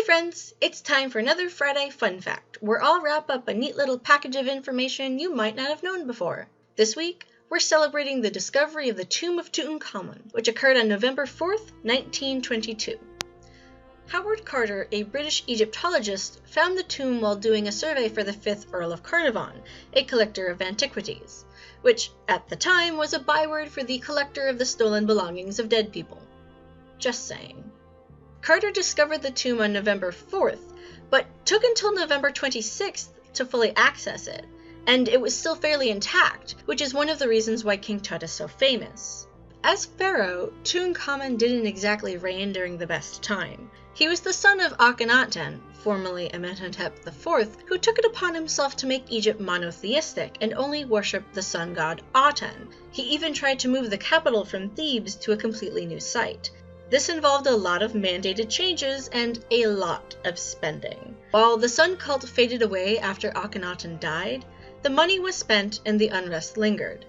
Hey friends, it's time for another Friday Fun Fact, where I'll wrap up a neat little package of information you might not have known before. This week, we're celebrating the discovery of the tomb of Tutankhamun, which occurred on November 4th, 1922. Howard Carter, a British Egyptologist, found the tomb while doing a survey for the 5th Earl of Carnarvon, a collector of antiquities, which, at the time, was a byword for the collector of the stolen belongings of dead people. Just saying. Carter discovered the tomb on November 4th, but took until November 26th to fully access it, and it was still fairly intact, which is one of the reasons why King Tut is so famous. As pharaoh, Tutankhamun didn't exactly reign during the best time. He was the son of Akhenaten, formerly Amenhotep IV, who took it upon himself to make Egypt monotheistic and only worshipped the sun god Aten. He even tried to move the capital from Thebes to a completely new site. This involved a lot of mandated changes and a lot of spending. While the sun cult faded away after Akhenaten died, the money was spent and the unrest lingered.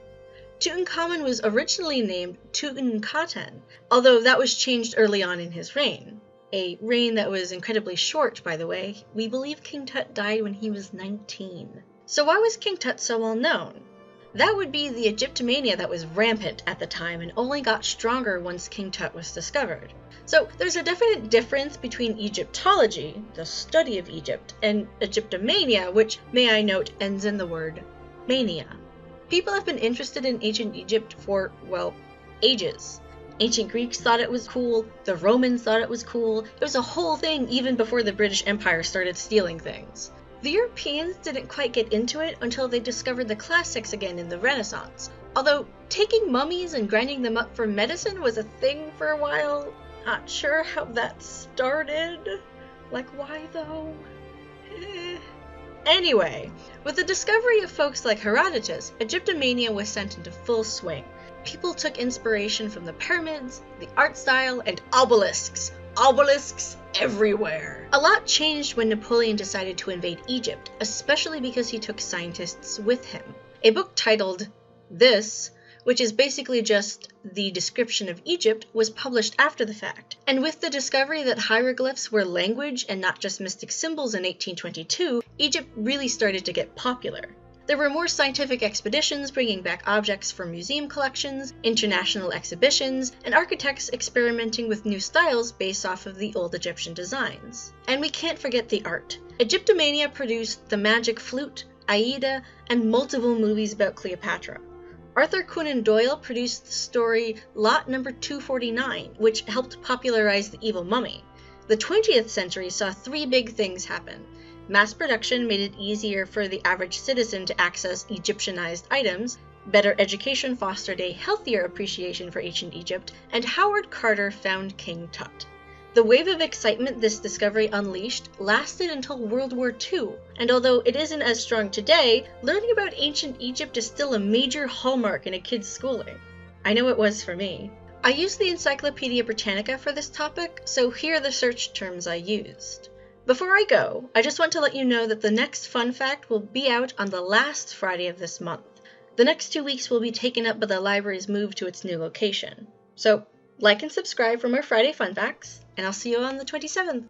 Tutankhamun was originally named Tutankhaten, although that was changed early on in his reign. A reign that was incredibly short, by the way. We believe King Tut died when he was 19. So why was King Tut so well known? That would be the Egyptomania that was rampant at the time and only got stronger once King Tut was discovered. So there's a definite difference between Egyptology, the study of Egypt, and Egyptomania, which, may I note, ends in the word mania. People have been interested in ancient Egypt for, well, ages. Ancient Greeks thought it was cool, the Romans thought it was cool, it was a whole thing even before the British Empire started stealing things. The Europeans didn't quite get into it until they discovered the classics again in the Renaissance. Although taking mummies and grinding them up for medicine was a thing for a while, not sure how that started. Like, why though? Anyway, with the discovery of folks like Herodotus, Egyptomania was sent into full swing. People took inspiration from the pyramids, the art style, and obelisks. Obelisks everywhere. A lot changed when Napoleon decided to invade Egypt, especially because he took scientists with him. A book titled This, which is basically just the description of Egypt, was published after the fact. And with the discovery that hieroglyphs were language and not just mystic symbols in 1822, Egypt really started to get popular. There were more scientific expeditions bringing back objects from museum collections, international exhibitions, and architects experimenting with new styles based off of the old Egyptian designs. And we can't forget the art. Egyptomania produced The Magic Flute, Aida, and multiple movies about Cleopatra. Arthur Conan Doyle produced the story Lot No. 249, which helped popularize the evil mummy. The 20th century saw three big things happen. Mass production made it easier for the average citizen to access Egyptianized items, better education fostered a healthier appreciation for ancient Egypt, and Howard Carter found King Tut. The wave of excitement this discovery unleashed lasted until World War II, and although it isn't as strong today, learning about ancient Egypt is still a major hallmark in a kid's schooling. I know it was for me. I used the Encyclopedia Britannica for this topic, so here are the search terms I used. Before I go, I just want to let you know that the next fun fact will be out on the last Friday of this month. The next 2 weeks will be taken up by the library's move to its new location. So, like and subscribe for more Friday fun facts, and I'll see you on the 27th.